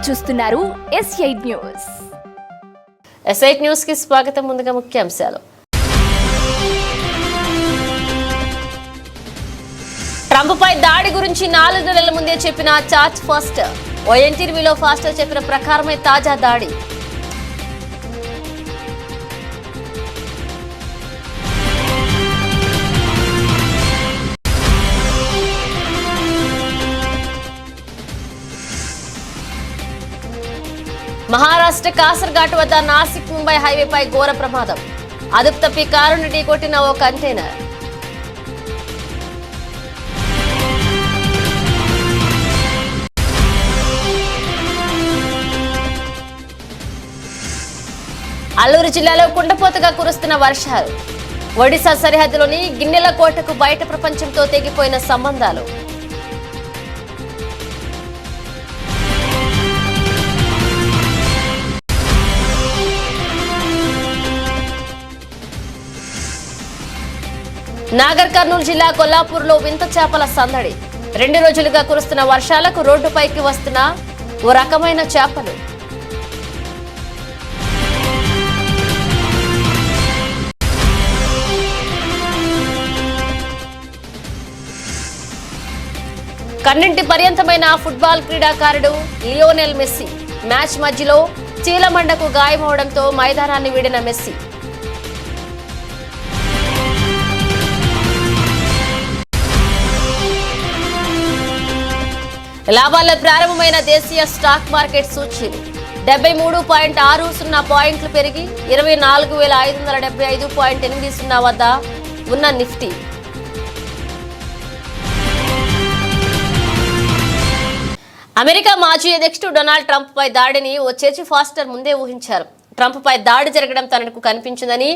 మీరు చూస్తున్నారు S8 news. S8 news కి స్వాగతం. ముందుగా ముఖ్యాంశాలు. ట్రంప్ పై దాడి గురించి 4 నెలల ముందే చెప్పిన చార్జ్ ఫాస్టర్. ఓ ఇంటర్వ్యూలో ఫాస్టర్ చెప్పిన ప్రకారమే తాజా దాడి. మహారాష్ట్ర కాసర్ఘాట్ వద్ద నాసిక్ ముంబై హైవేపై ఘోర ప్రమాదం. అదుపు తప్పి కారును ఢీకొట్టిన ఓ కంటైనర్. అల్లూరు జిల్లాలో కుండపోతగా కురుస్తున్న వర్షాలు. ఒడిశా సరిహద్దులోని గిన్నెల కోటకు బయట ప్రపంచంతో తెగిపోయిన సంబంధాలు. నాగర్ కర్నూలు జిల్లా కొల్లాపూర్లో వింత చేపల సందడి. 2 రోజులుగా కురుస్తున్న వర్షాలకు రోడ్డుపైకి వస్తున్న ఓ రకమైన చేపలు. కన్నింటి పర్యంతమైన ఫుట్బాల్ క్రీడాకారుడు లియోనెల్ మెస్సీ మ్యాచ్ మధ్యలో చీలమండకు గాయమవడంతో మైదానాన్ని వీడిన మెస్సీ. లాభాల్లో ప్రారంభమైన దేశీయ స్టాక్ మార్కెట్ సూచీలు 73.60 పాయింట్లు పెరిగి 24,575.80 వద్ద ఉన్న నిఫ్టీ అమెరికా మాజీ అధ్యక్షుడు డొనాల్డ్ ట్రంప్ పై దాడిని ఓ చర్చి ఫాస్టర్ ముందే ఊహించారు. ట్రంప్ పై దాడి జరగడం తనకు కనిపించిందని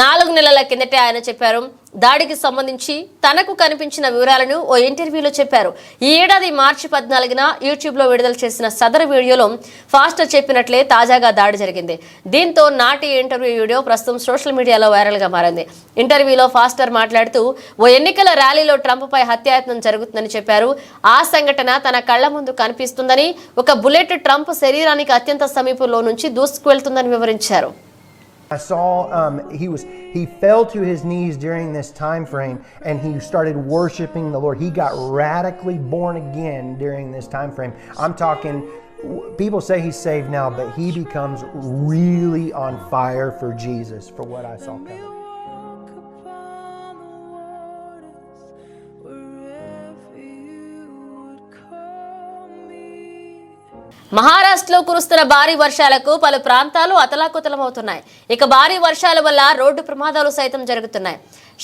4 నెలల కిందటే ఆయన చెప్పారు. దాడికి సంబంధించి తనకు కనిపించిన వివరాలను ఓ ఇంటర్వ్యూలో చెప్పారు. ఈ ఏడాది మార్చి 14న యూట్యూబ్లో విడుదల చేసిన సదరు వీడియోలో ఫాస్టర్ చెప్పినట్లే తాజాగా దాడి జరిగింది. దీంతో నాటి ఇంటర్వ్యూ వీడియో ప్రస్తుతం సోషల్ మీడియాలో వైరల్గా మారింది. ఇంటర్వ్యూలో ఫాస్టర్ మాట్లాడుతూ ఓ ఎన్నికల ర్యాలీలో ట్రంప్ పై హత్యాయత్నం జరుగుతుందని చెప్పారు. ఆ సంఘటన తన కళ్ల ముందు కనిపిస్తుందని, ఒక బుల్లెట్ ట్రంప్ శరీరానికి అత్యంత సమీపంలో నుంచి దూసుకువెళ్తుందని వివరించారు. I saw he fell to his knees during this time frame and he started worshiping the Lord. He got radically born again during this time frame. I'm talking, people say he's saved now, but he becomes really on fire for Jesus for what I saw coming. మహారాష్ట్రలో కురుస్తున్న భారీ వర్షాలకు పలు ప్రాంతాలు అతలాకుతలమవుతున్నాయి. ఇక భారీ వర్షాల వల్ల రోడ్డు ప్రమాదాలు సైతం జరుగుతున్నాయి.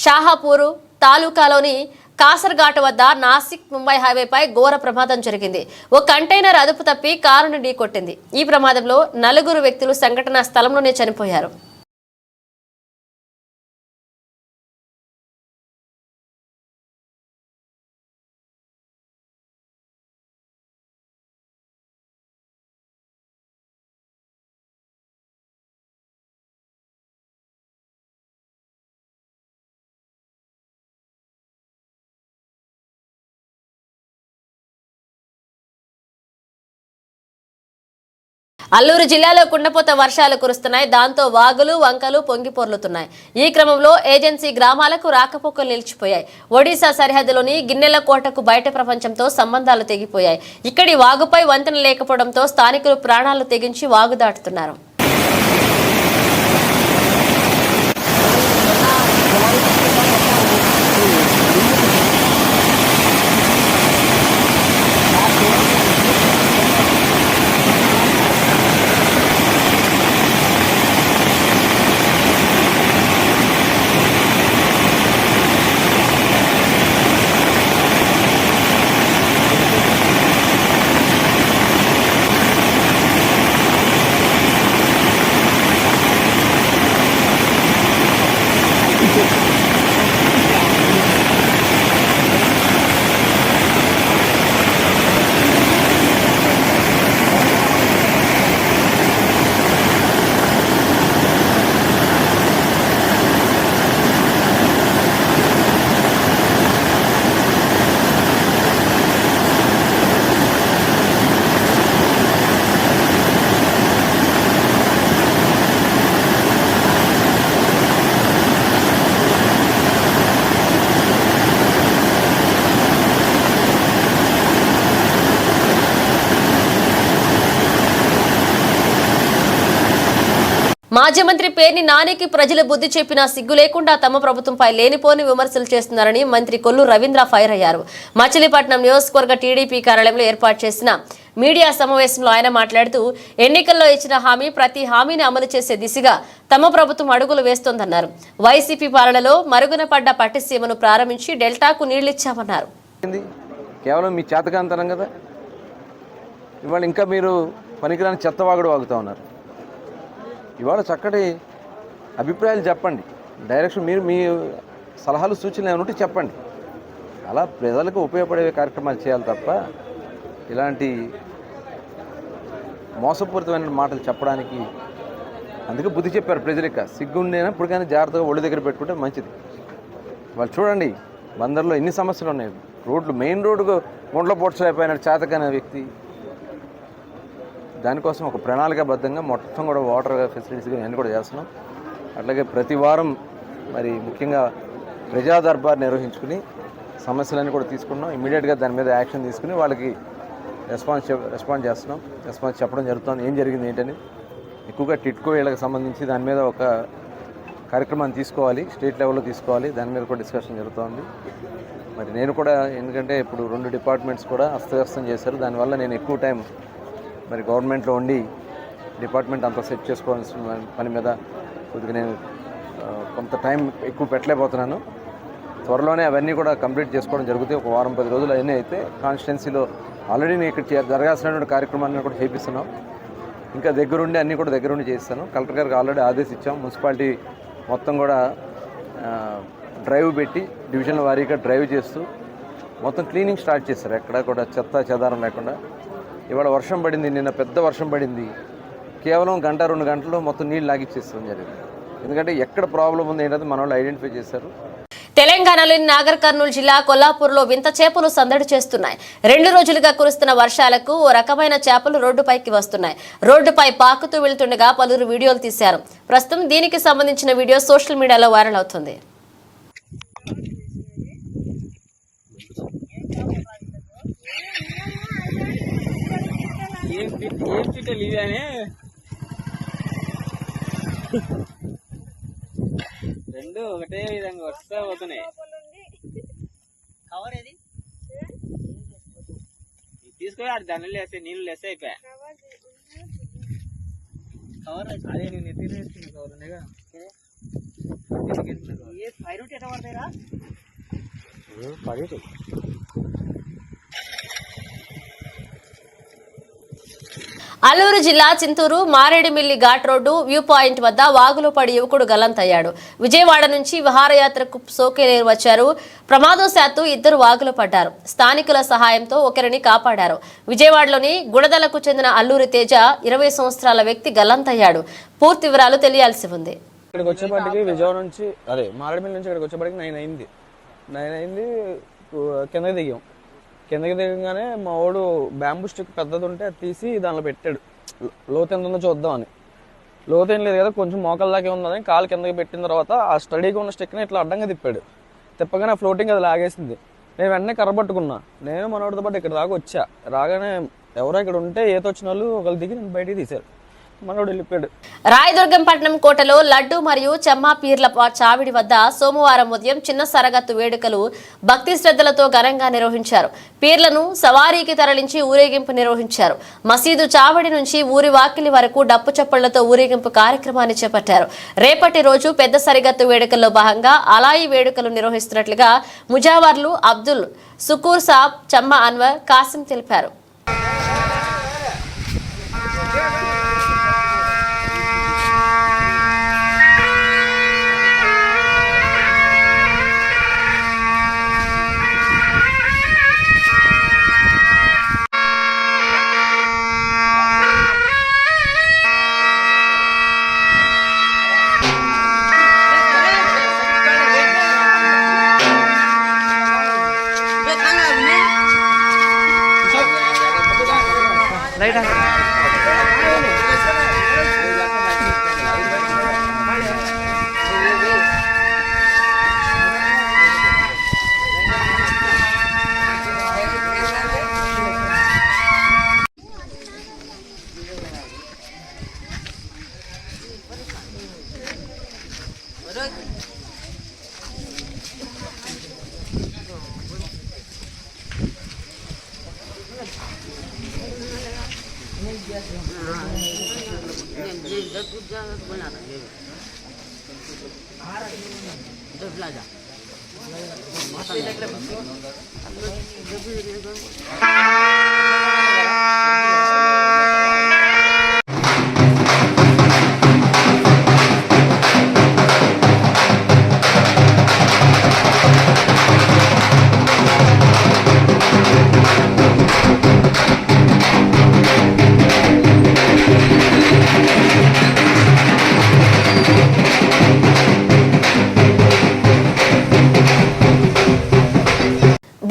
షాహాపూర్ తాలూకాలోని కాసర్ఘాట్ వద్ద నాసిక్ ముంబై హైవేపై ఘోర ప్రమాదం జరిగింది. ఓ కంటైనర్ అదుపు తప్పి కారును ఢీకొట్టింది. ఈ ప్రమాదంలో 4 వ్యక్తులు సంఘటనా స్థలంలోనే చనిపోయారు. అల్లూరు జిల్లాలో కుండపోత వర్షాలు కురుస్తున్నాయి. దాంతో వాగులు వంకలు పొంగి పొర్లుతున్నాయి. ఈ క్రమంలో ఏజెన్సీ గ్రామాలకు రాకపోకలు నిలిచిపోయాయి. ఒడిశా సరిహద్దులోని గిన్నెల కోటకు బయట ప్రపంచంతో సంబంధాలు తెగిపోయాయి. ఇక్కడి వాగుపై వంతెన లేకపోవడంతో స్థానికులు ప్రాణాలు తెగించి వాగు దాటుతున్నారు. మాజీ మంత్రి పేర్ని నానికి ప్రజలు బుద్ధి చెప్పినా సిగ్గు లేకుండా తమ ప్రభుత్వంపై లేనిపోని విమర్శలు చేస్తున్నారని మంత్రి కొల్లు రవీంద్ర ఫైర్ అయ్యారు. మచిలీపట్నం నియోజకవర్గ టీడీపీ కార్యాలయంలో ఏర్పాటు చేసిన మీడియా సమావేశంలో ఆయన మాట్లాడుతూ ఎన్నికల్లో ఇచ్చిన హామీ ప్రతి హామీని అమలు చేసే దిశగా తమ ప్రభుత్వం అడుగులు వేస్తోందన్నారు. వైసీపీ పాలనలో మరుగున పడ్డ పట్టిసీమను ప్రారంభించి డెల్టాకు నీళ్లిచ్చామన్నారు. కేవలం మీ చేతకాంతనం కదా, ఇవాళ ఇంకా మీరు పనికిరాని చెత్తవాగుడు వాగుతూ ఉన్నారు. ఇవాళ చక్కటి అభిప్రాయాలు చెప్పండి, డైరెక్షన్ మీరు మీ సలహాలు సూచనలు ఏమైనా ఉంటే చెప్పండి. అలా ప్రజలకు ఉపయోగపడే కార్యక్రమాలు చేయాలి తప్ప ఇలాంటి మోసపూరితమైన మాటలు చెప్పడానికి అందుకే బుద్ధి చెప్పారు ప్రజలకి. సిగ్గుండేనా ఇప్పుడు కానీ జాగ్రత్తగా ఒళ్ళు దగ్గర పెట్టుకుంటే మంచిది. వాళ్ళు చూడండి బందర్లో ఎన్ని సమస్యలు ఉన్నాయి. రోడ్లు మెయిన్ రోడ్డుకు గుండ్ల పోడ్చలేకపోయినాడు చేతకైన వ్యక్తి. దానికోసం ఒక ప్రణాళికాబద్ధంగా మొత్తం కూడా వాటర్ ఫెసిలిటీస్ అన్నీ కూడా చేస్తున్నాం. అట్లాగే ప్రతి వారం మరి ముఖ్యంగా ప్రజా దర్బార్ నిర్వహించుకుని సమస్యలన్నీ కూడా తీసుకున్నాం. ఇమీడియట్గా దాని మీద యాక్షన్ తీసుకుని వాళ్ళకి రెస్పాన్స్ చేస్తున్నాం. రెస్పాన్స్ చెప్పడం జరుగుతుంది ఏం జరిగింది ఏంటని. ఎక్కువగా టిట్కో వీళ్ళకి సంబంధించి దాని మీద ఒక కార్యక్రమాన్ని తీసుకోవాలి, స్టేట్ లెవెల్లో తీసుకోవాలి. దాని మీద కూడా డిస్కషన్ జరుగుతుంది. మరి నేను కూడా ఎందుకంటే ఇప్పుడు 2 డిపార్ట్మెంట్స్ కూడా అస్తవ్యస్తం చేశారు. దానివల్ల నేను ఎక్కువ టైం మరి గవర్నమెంట్లో ఉండి డిపార్ట్మెంట్ అంతా సెట్ చేసుకోవాల్సిన పని మీద కొద్దిగా నేను కొంత టైం ఎక్కువ పెట్టలేకపోతున్నాను. త్వరలోనే అవన్నీ కూడా కంప్లీట్ చేసుకోవడం జరుగుతాయి. ఒక వారం 10 రోజులు అవన్నీ అయితే కాన్స్టిట్యున్సీలో ఆల్రెడీ నేను ఇక్కడ జరగాల్సినటువంటి కార్యక్రమాన్ని కూడా చేపిస్తున్నాం. ఇంకా దగ్గరుండి అన్నీ కూడా దగ్గరుండి చేస్తాను. కలెక్టర్ గారికి ఆల్రెడీ ఆదేశించాం. మున్సిపాలిటీ మొత్తం కూడా డ్రైవ్ పెట్టి డివిజన్ల వారీగా డ్రైవ్ చేస్తూ మొత్తం క్లీనింగ్ స్టార్ట్ చేస్తారు. ఎక్కడ కూడా చెత్త చెదారం లేకుండా. ఇవాళ వర్షం పడింది, నిన్న పెద్ద వర్షం పడింది. కేవలం 1-2 గంటల్లో మొత్తం నీళ్ళు లాగిచ్చేస్తాం జరిగింది. ఎందుకంటే ఎక్కడ ప్రాబ్లం ఉంది ఏంటంటే మన వాళ్ళు ఐడెంటిఫై చేశారు. తెలంగాణలోని నాగర్ కర్నూలు జిల్లా కొల్లాపూర్లో వింత చేపలు సందడి చేస్తున్నాయి. 2 రోజులుగా కురుస్తున్న వర్షాలకు ఓ రకమైన చేపలు రోడ్డుపైకి వస్తున్నాయి. రోడ్డుపై పాకుతూ వెళ్తుండగా పలువురు వీడియోలు తీశారు. ప్రస్తుతం దీనికి సంబంధించిన వీడియో సోషల్ మీడియాలో వైరల్ అవుతుంది. రెండు ఒకటే విధంగా వస్తా పోతున్నాయి. కవర్ ఏది తీసుకొని ఆడు దండలు వేస్తే నీళ్ళు వేస్తే అయిపోయా. కవర్ అదే నేను ఎత్తి వేసుకున్నా కవర్ ఉన్నాయిగా. పైన ఎట్లా పడతాయిరా పడేటి. అల్లూరు జిల్లా Chintoor Maredumilli ghat road view point వద్ద వాగులో పడి యువకుడు గల్లంతయ్యాడు. విజయవాడ నుంచి విహారయాత్రకు సోకేలేరు వచ్చారు. ప్రమాదవశాత్తు 2 వాగులో పడ్డారు. స్థానికుల సహాయంతో ఒకరిని కాపాడారు. విజయవాడలోని గుణదలకు చెందిన అల్లూరి తేజ 20 సంవత్సరాల వ్యక్తి గల్లంతయ్యాడు. పూర్తి వివరాలు తెలియాల్సి ఉంది. ఇక్కడికి వచ్చేపాటికి విజయవాడ నుంచి మారేడుమిల్లి నుంచి ఇక్కడికి వచ్చేపాటికి 9 అయింది. కిందకి దిగాం. కిందకి దిగగానే మా వాడు బ్యాంబూ స్టిక్ పెద్దది ఉంటే అది తీసి దానిలో పెట్టాడు. లోతు ఎంత ఉందో చూద్దామని. లోతు ఏం లేదు కదా, కొంచెం మోకాల దాకా ఉందని కాలు కిందకి పెట్టిన తర్వాత ఆ స్టడీగా ఉన్న స్టిక్ని ఇట్లా అడ్డంగా తిప్పాడు. తిప్పగానే ఫ్లోటింగ్ అది లాగేసింది. నేను వెంటనే కర్ర పట్టుకున్నా. నేను మనోడితో పాటు ఇక్కడ దాకా వచ్చా. రాగానే ఎవరో ఇక్కడ ఉంటే ఈత వచ్చిన వాళ్ళు ఒకళ్ళు దిగి నేను బయటికి తీశారు. మనోడు వెళ్ళిపోయాడు. రాయదుర్గంపట్నం కోటలో లడ్డు మరియు చెమ్మా పీర్ల చావిడి వద్ద సోమవారం ఉదయం చిన్న సరగత్తు వేడుకలు భక్తి శ్రద్ధలతో ఘనంగా నిర్వహించారు. పీర్లను సవారీకి తరలించి ఊరేగింపు నిర్వహించారు. మసీదు చావిడి నుంచి ఊరి వాకిలి వరకు డప్పు చప్పళ్లతో ఊరేగింపు కార్యక్రమాన్ని చేపట్టారు. రేపటి రోజు పెద్ద సరిగత్తు వేడుకల్లో భాగంగా అలాయి వేడుకలు నిర్వహిస్తున్నట్లుగా ముజావర్లు అబ్దుల్ సుకూర్ సాబ్, చమ్మా అన్వర్, కాసిం తెలిపారు.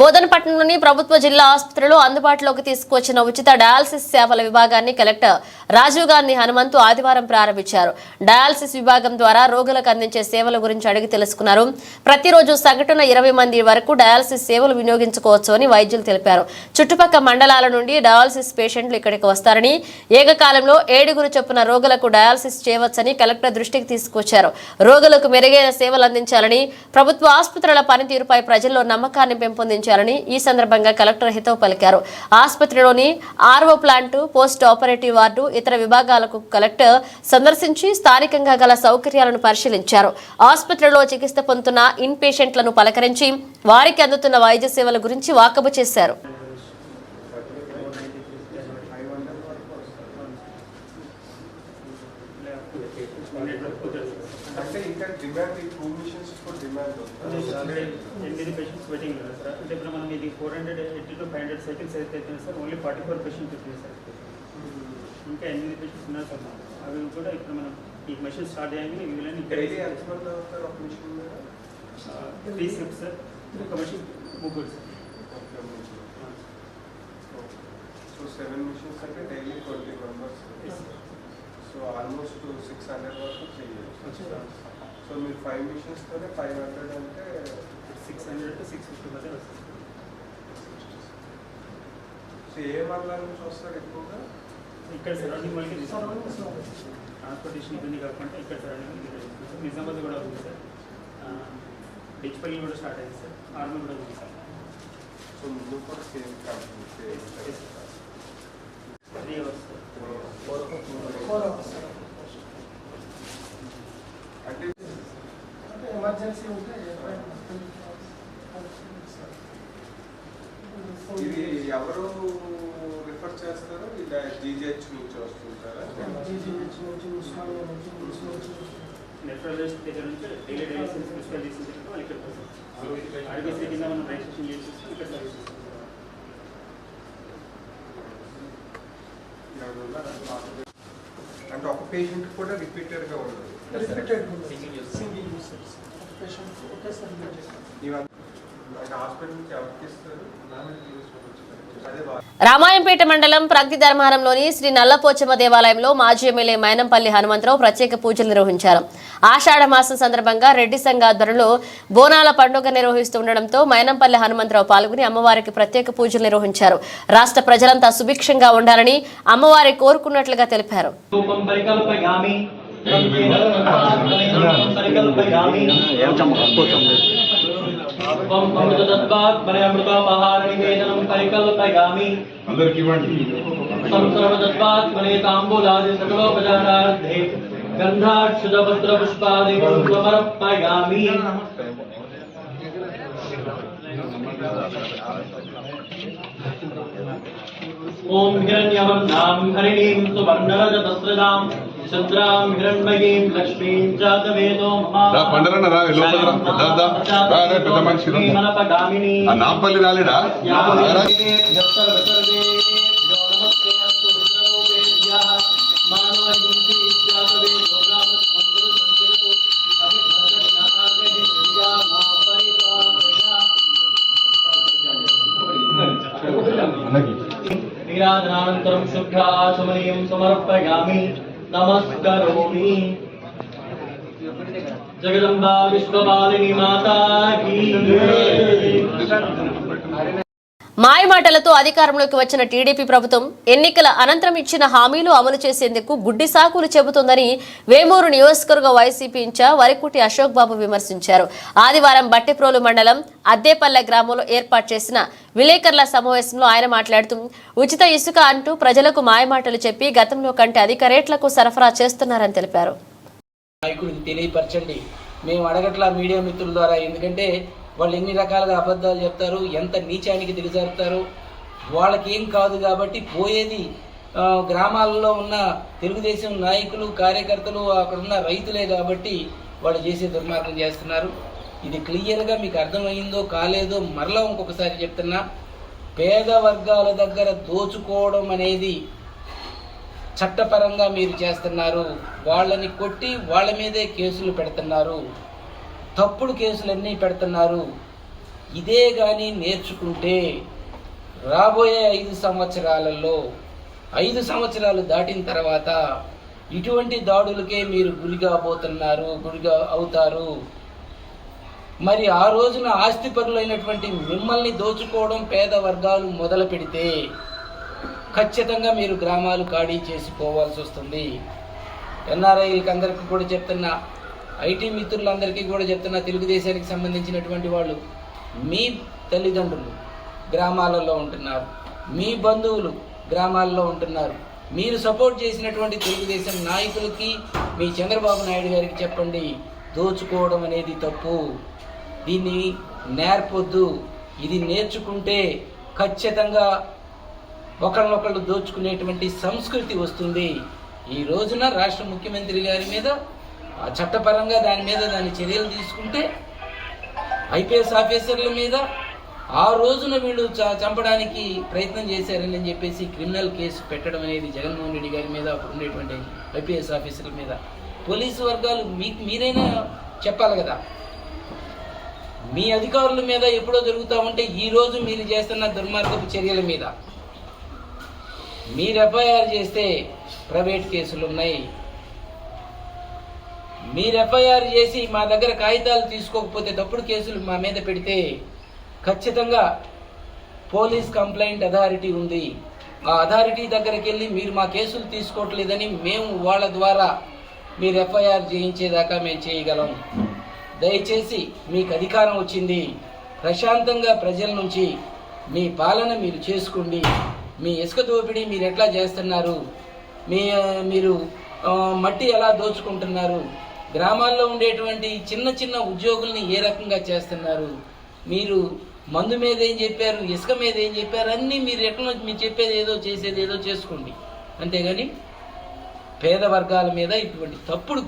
బోధనపట్నంలోని ప్రభుత్వ జిల్లా ఆసుపత్రిలో అందుబాటులోకి తీసుకువచ్చిన ఉచిత డయాలసిస్ సేవల విభాగాన్ని కలెక్టర్ రాజీవ్ గాంధీ హనుమంతు ఆదివారం ప్రారంభించారు. డయాలసిస్ విభాగం ద్వారా రోగులకు అందించే సేవల గురించి అడిగి తెలుసుకున్నారు. ప్రతిరోజు సగటున 20 మంది వరకు డయాలసిస్ సేవలు వినియోగించుకోవచ్చు అని వైద్యులు తెలిపారు. చుట్టుపక్కల మండలాల నుండి డయాలసిస్ పేషెంట్లు ఇక్కడికి వస్తారని, ఏకకాలంలో 7 చొప్పున రోగులకు డయాలసిస్ చేయవచ్చని కలెక్టర్ దృష్టికి తీసుకొచ్చారు. రోగులకు మెరుగైన సేవలు అందించాలని, ప్రభుత్వ ఆసుపత్రుల పనితీరుపై ప్రజల్లో నమ్మకాన్ని పెంపొందించారు. ఈ సందర్భంగా కలెక్టర్ హితవు పలికారు. ఆసుపత్రిలోని RO plant, post operative ward, ఇతర విభాగాలకు కలెక్టర్ సందర్శించి స్థానికంగా గల సౌకర్యాలను పరిశీలించారు. ఆసుపత్రిలో చికిత్స పొందుతున్న ఇన్ పేషెంట్లను పలకరించి వారికి అందుతున్న వైద్య సేవల గురించి వాకబు చేశారు. వెయిటింగ్ లేదు సార్. అంటే ఇప్పుడు మనం ఇది 480 to 500 సైకిల్స్ అయితే సార్ ఓన్లీ 44 పేషెంట్స్ వచ్చినాయి సార్. ఇంకా 8 పేషెంట్స్ ఉన్నారు సార్. అవి కూడా ఇప్పుడు మనం ఈ మెషిన్ స్టార్ట్ అయ్యాక వీళ్ళని 3 షిఫ్ట్స్ సార్. ఒక మెషిన్ 3 సార్. So 7 machines అంటే daily 20 members. So almost 600 వరకు చేయాలి. సో మీరు 5 machines తోనే 500 అంటే 600 to 650 మధ్య వస్తుంది. సో ఏ మండలం నుంచి వస్తారు ఎక్కువగా? ఇక్కడ సరౌండింగ్ వాళ్ళకి ట్రాన్స్పోర్టేషన్ ఇబ్బంది కాకుండా ఇక్కడ సరౌండింగ్ నిజామాబాద్ కూడా ఉంది సార్. డిచ్పల్లి కూడా స్టార్ట్ అయింది సార్. ఆర్మీ కూడా ఉంది సార్. సో ముందు కూడా సేమ్ కంపెనీ 3 hours అంటే ఎమర్జెన్సీ ఉంటే ఇది ఎవరు రిఫర్ చేస్తారు? ఇలా జీజీహెచ్ నుంచి వస్తుంటారా? నెఫ్రాలజిస్ట్ దగ్గర నుంచి డైలీ డయాలసిస్ ప్రిస్క్రైబ్ చేసిన తర్వాత వాళ్ళు ఇక్కడ ఆర్బీసీ కింద మనం రిజిస్ట్రేషన్ చేసి ఇక్కడ సర్వీసెస్ అంటే ఒక పేషెంట్ కూడా రిపీటెడ్గా ఉండదు. హాస్పిటల్ నుంచి ఎవరికి ఇస్తారు? రామాయంపేట మండలం ప్రగతి ధర్మారంలోని శ్రీ నల్లపోచమ్మ దేవాలయంలో మాజీ ఎమ్మెల్యే మైనంపల్లి హనుమంతరావు ప్రత్యేక పూజలు నిర్వహించారు. ఆషాఢ మాసం సందర్భంగా రెడ్డి సంఘ ఆధ్వర్యంలో బోనాల పండుగ నిర్వహిస్తుండటంతో మైనంపల్లి హనుమంతరావు పాల్గొని అమ్మవారికి ప్రత్యేక పూజలు నిర్వహించారు. రాష్ట్ర ప్రజలంతా సుభిక్షంగా ఉండాలని అమ్మవారి కోరుకున్నట్లుగా తెలిపారు. ओम हिरण्यवर्णां हरिणीं सुवर्णरजतस्रजां चन्द्रां हिरण्मयीं लक्ष्मीं जातवेदो महापगामिनी नांपल्ली रालेडा नीराजनानन्तरं शुद्धाचमनीयं समर्पयामि नमस्करोमि जगदम्बा विश्वपालिनी माता की మాయమాటలతో అధికారంలోకి వచ్చిన టీడీపీ ప్రభుత్వం ఎన్నికల అనంతరం ఇచ్చిన హామీలు అమలు చేసేందుకు గుడ్డి సాకులు చెబుతోందని వేమూరు నియోజకవర్గ వైసీపీ ఇన్ఛార్జ్ వరికుటి అశోక్ బాబు విమర్శించారు. ఆదివారం బట్టిప్రోలు మండలం అద్దేపల్లె గ్రామంలో ఏర్పాటు చేసిన విలేకరుల సమావేశంలో ఆయన మాట్లాడుతూ ఉచిత ఇసుక అంటూ ప్రజలకు మాయమాటలు చెప్పి గతంలో కంటే అధిక రేట్లకు సరఫరా చేస్తున్నారని తెలిపారు. నాయకుడికి తెలియపరచండి, మేము అడగట్లా మీడియా మిత్రుల ద్వారా. ఎందుకంటే వాళ్ళు ఎన్ని రకాలుగా అబద్ధాలు చెప్తారు, ఎంత నీచానికి దిగజారుతారు, వాళ్ళకి ఏం కాదు. కాబట్టి పోయేది గ్రామాలలో ఉన్న తెలుగుదేశం నాయకులు, కార్యకర్తలు, అక్కడ ఉన్న రైతులే. కాబట్టి వాళ్ళు చేసే దుర్మార్గం చేస్తున్నారు. ఇది క్లియర్గా మీకు అర్థమైందో కాలేదో మరలా ఇంకొకసారి చెప్తున్నా, పేద వర్గాల దగ్గర దోచుకోవడం అనేది చట్టపరంగా మీరు చేస్తున్నారు. వాళ్ళని కొట్టి వాళ్ళ మీదే కేసులు పెడుతున్నారు, తప్పుడు కేసులన్నీ పెడుతున్నారు. ఇదే కానీ నేర్చుకుంటే రాబోయే 5 సంవత్సరాలలో 5 సంవత్సరాలు దాటిన తర్వాత ఇటువంటి దాడులకే మీరు గురిగా అవుతారు. మరి ఆ రోజున ఆస్తిపరులైనటువంటి మిమ్మల్ని దోచుకోవడం పేద వర్గాలు మొదలు పెడితే ఖచ్చితంగా మీరు గ్రామాలు ఖాళీ చేసిపోవాల్సి వస్తుంది. ఎన్ఆర్ఐలకి అందరికీ కూడా చెప్తున్నా, ఐటీ మిత్రులందరికీ కూడా చెప్తున్నా, తెలుగుదేశానికి సంబంధించినటువంటి వాళ్ళు మీ తల్లిదండ్రులు గ్రామాలలో ఉంటున్నారు, మీ బంధువులు గ్రామాల్లో ఉంటున్నారు. మీరు సపోర్ట్ చేసినటువంటి తెలుగుదేశం నాయకులకి, మీ చంద్రబాబు నాయుడు గారికి చెప్పండి, దోచుకోవడం అనేది తప్పు, దీన్ని నేర్పొద్దు. ఇది నేర్చుకుంటే ఖచ్చితంగా ఒకళ్ళనొకళ్ళు దోచుకునేటువంటి సంస్కృతి వస్తుంది. ఈ రోజున రాష్ట్ర ముఖ్యమంత్రి గారి మీద చట్టపరంగా దాని చర్యలు తీసుకుంటే ఐపీఎస్ ఆఫీసర్ల మీద ఆ రోజున వీళ్ళు చంపడానికి ప్రయత్నం చేశారని చెప్పేసి క్రిమినల్ కేసు పెట్టడం అనేది జగన్మోహన్ రెడ్డి గారి మీద, అప్పుడు ఉండేటువంటి ఐపీఎస్ ఆఫీసర్ల మీద పోలీసు వర్గాలు మీరైనా చెప్పాలి కదా. మీ అధికారుల మీద ఎప్పుడో జరుగుతూ ఉంటే ఈ రోజు మీరు చేస్తున్న దుర్మార్గపు చర్యల మీద మీరు ఎఫ్ఐఆర్ చేస్తే ప్రైవేట్ కేసులు ఉన్నాయి. మీరు ఎఫ్ఐఆర్ చేసి మా దగ్గర కాగితాలు తీసుకోకపోతే తప్పుడు కేసులు మా మీద పెడితే ఖచ్చితంగా పోలీస్ కంప్లైంట్ అథారిటీ ఉంది. ఆ అథారిటీ దగ్గరికి వెళ్ళి మీరు మా కేసులు తీసుకోవట్లేదని మేము వాళ్ళ ద్వారా మీరు ఎఫ్ఐఆర్ చేయించేదాకా మేము చేయగలం. దయచేసి మీకు అధికారం వచ్చింది, ప్రశాంతంగా ప్రజల నుంచి మీ పాలన మీరు చేసుకోండి. మీ ఇసుక దోపిడీ మీరు ఎట్లా చేస్తున్నారు, మీరు మట్టి ఎలా దోచుకుంటున్నారు, గ్రామాల్లో ఉండేటువంటి చిన్న చిన్న ఉద్యోగుల్ని ఏ రకంగా చేస్తున్నారు, మీరు మందు మీద ఏం చెప్పారు, ఇసుక మీద ఏం చెప్పారు, అన్నీ మీరు ఎట్లా మీరు చెప్పేది ఏదో చేసేది ఏదో చేసుకోండి. అంతేగాని పేద వర్గాల మీద ఇటువంటి తప్పుడు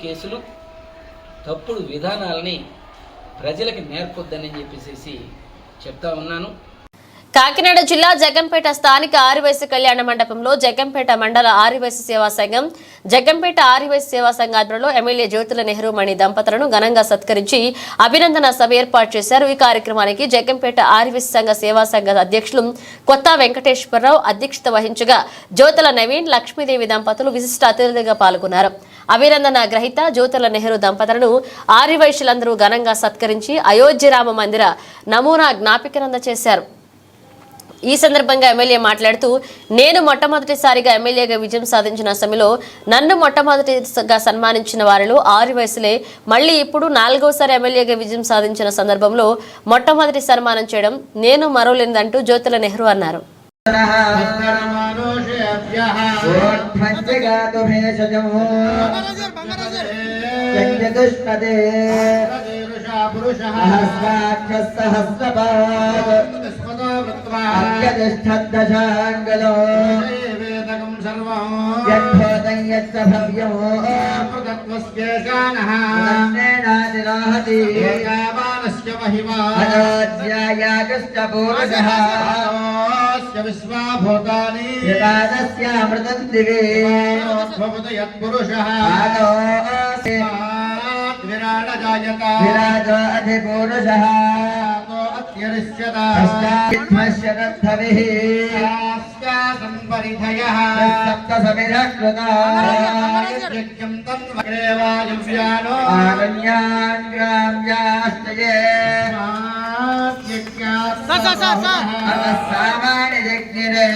కేసులు తప్పుడు విధానాలని ప్రజలకు నేర్పొద్దని చెప్పేసి చెప్తా ఉన్నాను. కాకినాడ జిల్లా జగ్గంపేట స్థానిక ఆర్యవైశ్య కళ్యాణ మండపంలో జగ్గంపేట మండల ఆర్యవైశ్య సేవా సంఘం, జగ్గంపేట ఆర్యవైశ్య సేవా సంఘ ఆధ్వర్యంలో ఎమ్మెల్యే జ్యోతుల నెహ్రూ మణి దంపతులను ఘనంగా సత్కరించి అభినందన సభ ఏర్పాటు చేశారు. ఈ కార్యక్రమానికి జగ్గంపేట ఆర్యవైశ్య సంఘ సేవా సంఘ అధ్యక్షులు కొత్త వెంకటేశ్వరరావు అధ్యక్షత వహించగా జ్యోతుల నవీన్, లక్ష్మీదేవి దంపతులు విశిష్ట అతిథులుగా పాల్గొన్నారు. అభినందన గ్రహీత జ్యోతుల నెహ్రూ దంపతులను ఆర్యవైశ్యులందరూ ఘనంగా సత్కరించి అయోధ్య రామ మందిర నమూనా జ్ఞాపికను అందజేశారు. ఈ సందర్భంగా ఎమ్మెల్యే మాట్లాడుతూ, నేను మొట్టమొదటిసారిగా ఎమ్మెల్యేగా విజయం సాధించిన సమయంలో నన్ను మొట్టమొదటిగా సన్మానించిన వారిలో ఆర్యవైశ్యులే. మళ్లీ ఇప్పుడు 4వసారి ఎమ్మెల్యేగా విజయం సాధించిన సందర్భంలో మొట్టమొదటి సన్మానం చేయడం నేను మరోలేదంటూ జ్యోతుల నెహ్రూ అన్నారు. అత్యతిష్టద్దశాంగలో యద్భూతం యచ్చ భవ్యమో అయోధ్యాయాగశ్చ పూరుషః విశ్వాభూతాని యదాదస్యామృతం దివే యత్పురుషః విరాజో అధిపురుషః సామాన్య జగ్నిరే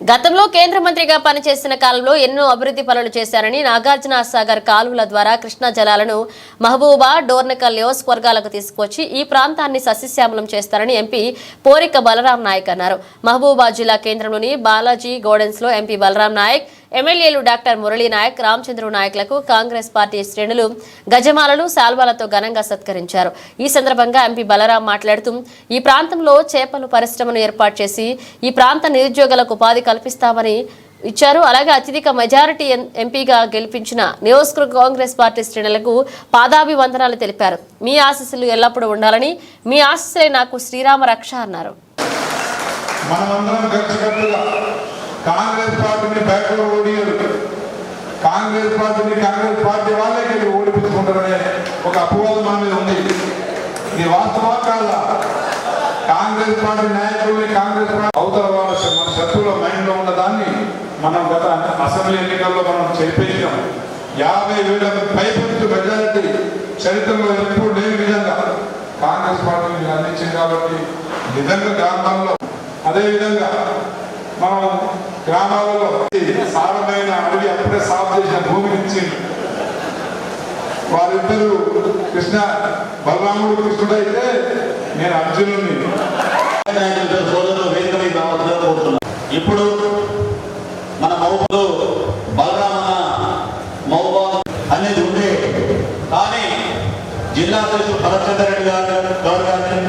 గతంలో కేంద్ర మంత్రిగా పనిచేసిన కాలంలో ఎన్నో అభివృద్ధి పనులు చేశారని నాగార్జున సాగర్ కాలువల ద్వారా కృష్ణా జలాలను మహబూబా డోర్నకల్ నియోజకవర్గాలకు తీసుకొచ్చి ఈ ప్రాంతాన్ని సస్యశ్యామలం చేస్తారని ఎంపీ పోరిక బలరాం నాయక్ అన్నారు. మహబూబా జిల్లా కేంద్రంలోని బాలాజీ గార్డెన్స్ లో ఎంపీ బలరాం నాయక్, ఎమ్మెల్యేలు డాక్టర్ మురళీ నాయక్, రామచంద్ర నాయక్లకు కాంగ్రెస్ పార్టీ శ్రేణులు గజమాలలు, శాల్వాలతో ఘనంగా సత్కరించారు. ఈ సందర్భంగా ఎంపీ బలరాం మాట్లాడుతూ ఈ ప్రాంతంలో చేపలు పరిశ్రమను ఏర్పాటు చేసి ఈ ప్రాంత నిరుద్యోగులకు ఉపాధి కల్పిస్తామని ఇచ్చారు. అలాగే అత్యధిక మెజారిటీ ఎంపీగా గెలిపించిన నియోజకవర్గ కాంగ్రెస్ పార్టీ శ్రేణులకు పాదాభివందనాలు తెలిపారు. మీ ఆశీస్సులు ఎల్లప్పుడూ ఉండాలని, మీ ఆశీస్సులే నాకు శ్రీరామ రక్ష అన్నారు. కాంగ్రెస్ పార్టీని బ్యాక్లో ఓడియారు, కాంగ్రెస్ పార్టీ వాళ్ళకి ఓడిపించుకుంటారనే ఒక అపవాదం మన మీద ఉంది. ఇది వాస్తవా కాదా? కాంగ్రెస్ పార్టీ నాయకుల్ని కాంగ్రెస్ పార్టీ అవతల మన శత్రువుల మైండ్లో ఉన్న దాన్ని మనం గత అసెంబ్లీ ఎన్నికల్లో మనం చెప్పేసాం. 50,000 పైపెత్తు మెజారిటీ చరిత్రలో ఎప్పుడు లేని విధంగా కాంగ్రెస్ పార్టీ అందించింది. కాబట్టి నిజంగా గ్రామాల్లో అదేవిధంగా మనం గ్రామాలలో సారమైన అడవి అప్పుడే సాగు చేసిన భూమిని ఇచ్చి వారిద్దరూ బలరాముడు కృష్ణుడు అయితే నేను అర్జునుడిని. ఇప్పుడు మన మహబూబు బలరామన మహబూబా అనేది ఉండే, కానీ జిల్లా అధ్యక్షుడు భరత్చంద్ర రెడ్డి గారు కానీ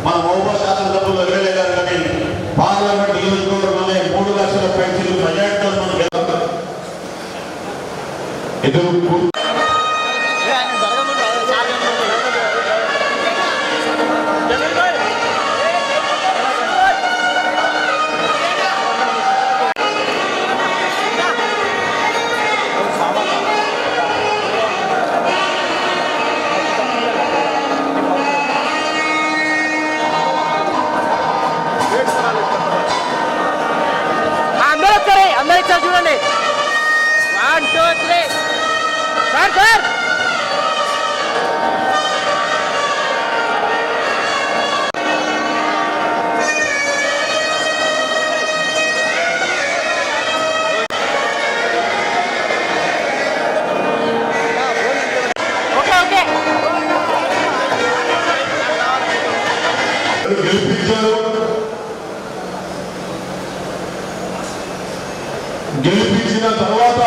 మన మహబూబా శాసనసభ్యులు ఎమ్మెల్యే గారు కానీ పార్లమెంట్ నియోజకవర్గంలోనే 3 లక్షల పెన్షన్లు మెజార్టీతో మనం ఎదురు చూడండి. 1 2 3 సార్ ఓకే గెలిపించిన తర్వాత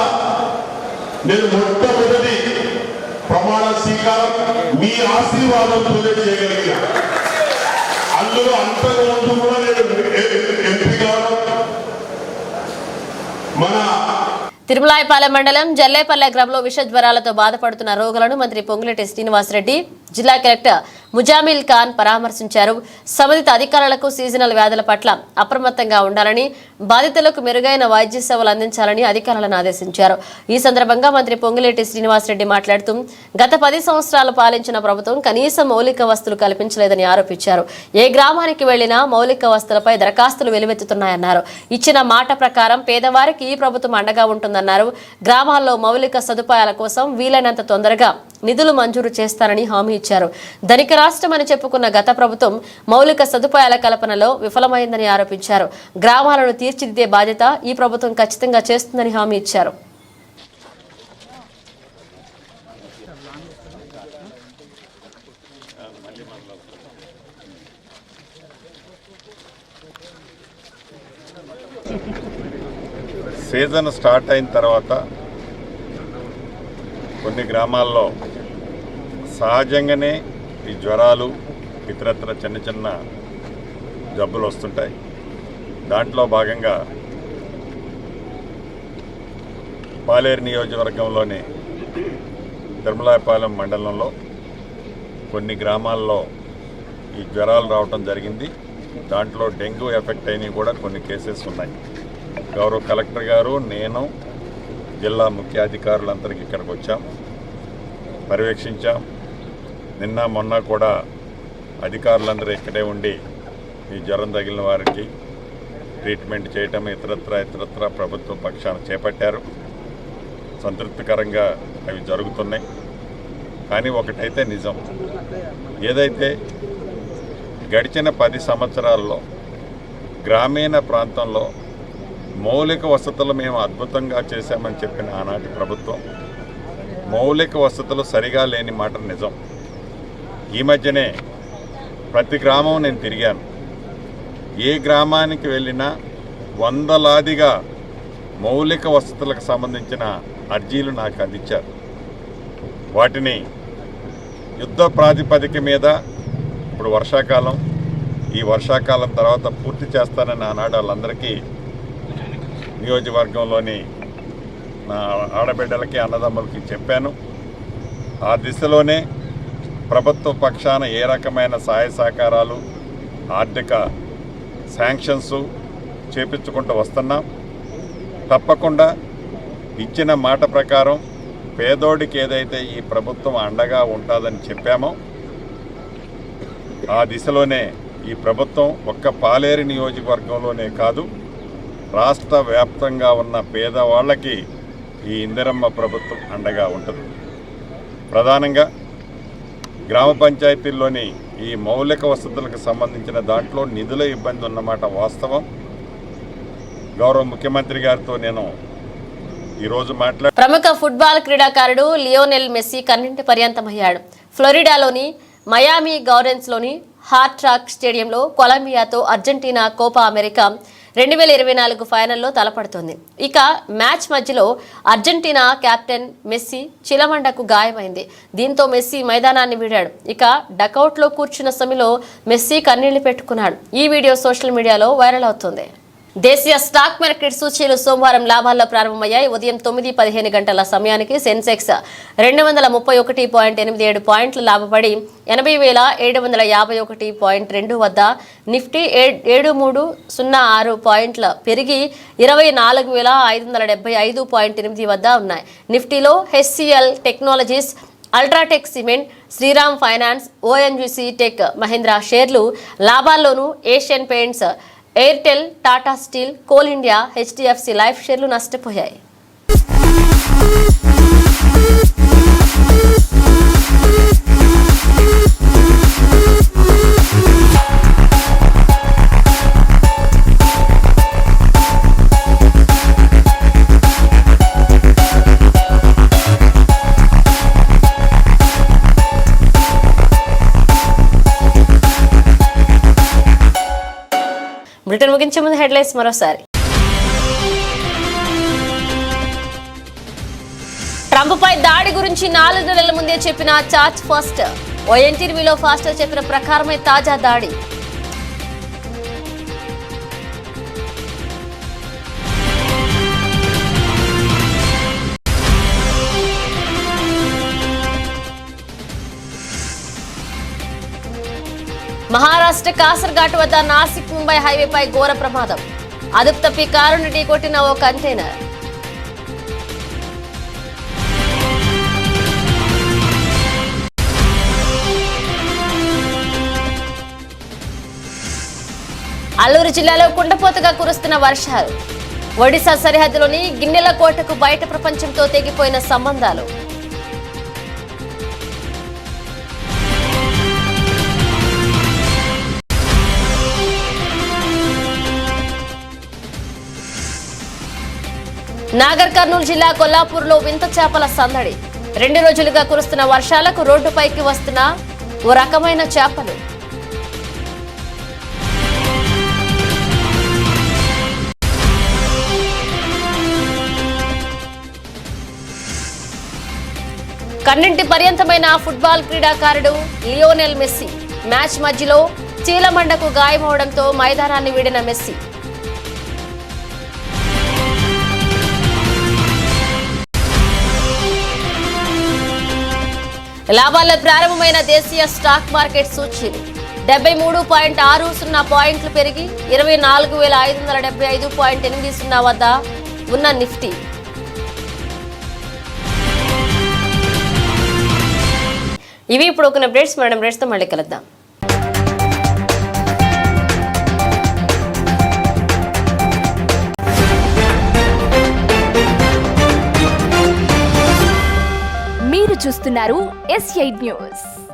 నేను మొట్టమొదటి ప్రమాణ స్వీకారం మీ ఆశీర్వాదంతోనే చేయగలిగా. అందులో అంతకుముందు కూడా నేను ఎంపీ కావడం మన తిరుమలాయపాలెం మండలం జల్లేపల్లె గ్రామంలో విష జ్వరాలతో బాధపడుతున్న రోగులను మంత్రి పొంగులేటి శ్రీనివాసరెడ్డి, జిల్లా కలెక్టర్ ముజామిల్ ఖాన్ పరామర్శించారు. సంబంధిత అధికారులకు సీజనల్ వ్యాధుల పట్ల అప్రమత్తంగా ఉండాలని, బాధితులకు మెరుగైన వైద్య సేవలు అందించాలని అధికారులను ఆదేశించారు. ఈ సందర్భంగా మంత్రి పొంగులేటి శ్రీనివాసరెడ్డి మాట్లాడుతూ గత 10 సంవత్సరాలు పాలించిన ప్రభుత్వం కనీస మౌలిక వస్తువులు కల్పించలేదని ఆరోపించారు. ఏ గ్రామానికి వెళ్లినా మౌలిక వస్తువులపై దరఖాస్తులు వెలువెత్తుతున్నాయన్నారు. ఇచ్చిన మాట ప్రకారం పేదవారికి ఈ ప్రభుత్వం అండగా ఉంటుందన్నారు. గ్రామాల్లో మౌలిక సదుపాయాల కోసం వీలైనంత తొందరగా నిధులు మంజూరు చేస్తారని హామీ ఇచ్చారు. ధనిక రాష్ట్రం అని చెప్పుకున్న గత ప్రభుత్వం మౌలిక సదుపాయాల కల్పనలో విఫలమైందని ఆరోపించారు. గ్రామాలను తీర్చిదిద్దే బాధ్యత ఈ ప్రభుత్వం ఖచ్చితంగా చేస్తుందని హామీ ఇచ్చారు. సీజన్ స్టార్ట్ అయిన తర్వాత కొన్ని గ్రామాల్లో సహజంగానే ఈ జ్వరాలు ఇతరత్ర చిన్న చిన్న జబ్బులు వస్తుంటాయి. దాంట్లో భాగంగా పాలేరు నియోజకవర్గంలోని తిరుమలాయపాలెం మండలంలో కొన్ని గ్రామాల్లో ఈ జ్వరాలు రావటం జరిగింది. దాంట్లో డెంగ్యూ ఎఫెక్ట్ అయినవి కూడా కొన్ని కేసెస్ ఉన్నాయి. గౌరవ కలెక్టర్ గారు, నేను, జిల్లా ముఖ్యాధికారులందరికీ ఇక్కడికి వచ్చాం, పర్యవేక్షించాం. నిన్న మొన్న కూడా అధికారులందరూ ఇక్కడే ఉండి ఈ జ్వరం తగిలిన వారికి ట్రీట్మెంట్ చేయటం ఇతరత్ర ప్రభుత్వ పక్షాన చేపట్టారు. సంతృప్తికరంగా అవి జరుగుతున్నాయి. కానీ ఒకటైతే నిజం, ఏదైతే గడిచిన 10 సంవత్సరాల్లో గ్రామీణ ప్రాంతంలో మౌలిక వసతులు మేము అద్భుతంగా చేశామని చెప్పిన ఆనాటి ప్రభుత్వం మౌలిక వసతులు సరిగా లేని మాట నిజం. ఈ మధ్యనే ప్రతి గ్రామం నేను తిరిగాను. ఏ గ్రామానికి వెళ్ళినా వందలాదిగా మౌలిక వసతులకు సంబంధించిన అర్జీలు నాకు అందించారు. వాటిని యుద్ధ ప్రాతిపదిక మీద ఇప్పుడు వర్షాకాలం, ఈ వర్షాకాలం తర్వాత పూర్తి చేస్తానని ఆనాడు వాళ్ళందరికీ నియోజకవర్గంలోని నా ఆడబిడ్డలకి అన్నదమ్ములకి చెప్పాను. ఆ దిశలోనే ప్రభుత్వ పక్షాన ఏ రకమైన సహాయ సహకారాలు, ఆర్థిక శాంక్షన్స్ చేపించుకుంటూ వస్తున్నాం. తప్పకుండా ఇచ్చిన మాట ప్రకారం పేదోడికి ఏదైతే ఈ ప్రభుత్వం అండగా ఉంటుందని చెప్పామో ఆ దిశలోనే ఈ ప్రభుత్వం ఒక్క పాలేరు నియోజకవర్గంలోనే కాదు, రాష్ట్ర వ్యాప్తంగా ఉన్న పేదవాళ్ళకి ఈ ఇందిరమ్మ ప్రభుత్వం అండగా ఉంటుంది. ప్రధానంగా గ్రామ పంచాయతీల్లోని ఈ మౌలిక వసతులకు సంబంధించిన దాంట్లో నిధుల ఇబ్బంది ఉన్నమాట వాస్తవం. గౌరవ ముఖ్యమంత్రి గారితో నేను ఈరోజు ప్రముఖ ఫుట్బాల్ క్రీడాకారుడు లియోనెల్ మెస్సీ కన్నింటి పర్యంతమయ్యాడు. ఫ్లోరిడాలోని మయామి గౌరెన్స్లోని హార్డ్ రాక్ స్టేడియంలో కొలంబియాతో అర్జెంటీనా కోపా అమెరికా 2024 ఫైనల్లో తలపడుతోంది. ఇక మ్యాచ్ మధ్యలో అర్జెంటీనా కెప్టెన్ మెస్సీ చిలమండకు గాయమైంది. దీంతో మెస్సీ మైదానాన్ని వీడాడు. ఇక డకౌట్లో కూర్చున్న సమయంలో మెస్సీ కన్నీళ్లు పెట్టుకున్నాడు. ఈ వీడియో సోషల్ మీడియాలో వైరల్ అవుతుంది. దేశీయ స్టాక్ మార్కెట్ సూచీలు సోమవారం లాభాల్లో ప్రారంభమయ్యాయి. ఉదయం 9:15 గంటల సమయానికి సెన్సెక్స్ 231.87 పాయింట్లు లాభపడి 80,751.2 వద్ద, నిఫ్టీ 7306 పాయింట్ల పెరిగి 24,575.8 వద్ద ఉన్నాయి. నిఫ్టీలో HCL Technologies, UltraTech Cement, Shriram Finance, ONGC Tech Mahindra షేర్లు లాభాల్లోనూ Asian Paints, Airtel, Tata Steel, Coal India, HDFC Life షేర్లు నష్టపోయాయి. బ్రిటన్ ముగించే ముందు హెడ్లైన్స్ మరోసారి. ట్రంప్పై దాడి గురించి 4 నెలల ముందే చెప్పిన చార్జ్ ఫాస్టర్. ఓ ఇంటర్వ్యూలో ఫాస్టర్ చెప్పిన ప్రకారమే తాజా దాడి. మహారాష్ట్ర కాసర్ఘాట్ వద్ద నాసిక్ ముంబై హైవేపై ఘోర ప్రమాదం. అదుపు తప్పి కారును ఢీకొట్టిన ఓ కంటైనర్. అల్లూరు జిల్లాలో కుండపోతగా కురుస్తున్న వర్షాలు. ఒడిశా సరిహద్దులోని గిన్నెల కోటకు బయట ప్రపంచంతో తెగిపోయిన సంబంధాలు. నాగర్ కర్నూలు జిల్లా కొల్లాపూర్లో వింత చేపల సందడి. 2 రోజులుగా కురుస్తున్న వర్షాలకు రోడ్డుపైకి వస్తున్న ఓ రకమైన చేపలు. కన్నింటి పర్యంతమైన ఫుట్బాల్ క్రీడాకారుడు లియోనెల్ మెస్సీ మ్యాచ్ మధ్యలో చీలమండకు గాయమవడంతో మైదానాన్ని వీడిన మెస్సీ. లాభాల్లో ప్రారంభమైన దేశీయ స్టాక్ మార్కెట్ సూచీలు 73.60 పాయింట్లు పెరిగి 24,575.80 వద్ద ఉన్న నిఫ్టీ ఇవి ఇప్పుడు ఒక అప్డేట్స్. మేడం అప్డేట్స్తో మళ్ళీ కలుద్దాం. చూస్తున్నారు S8 న్యూస్.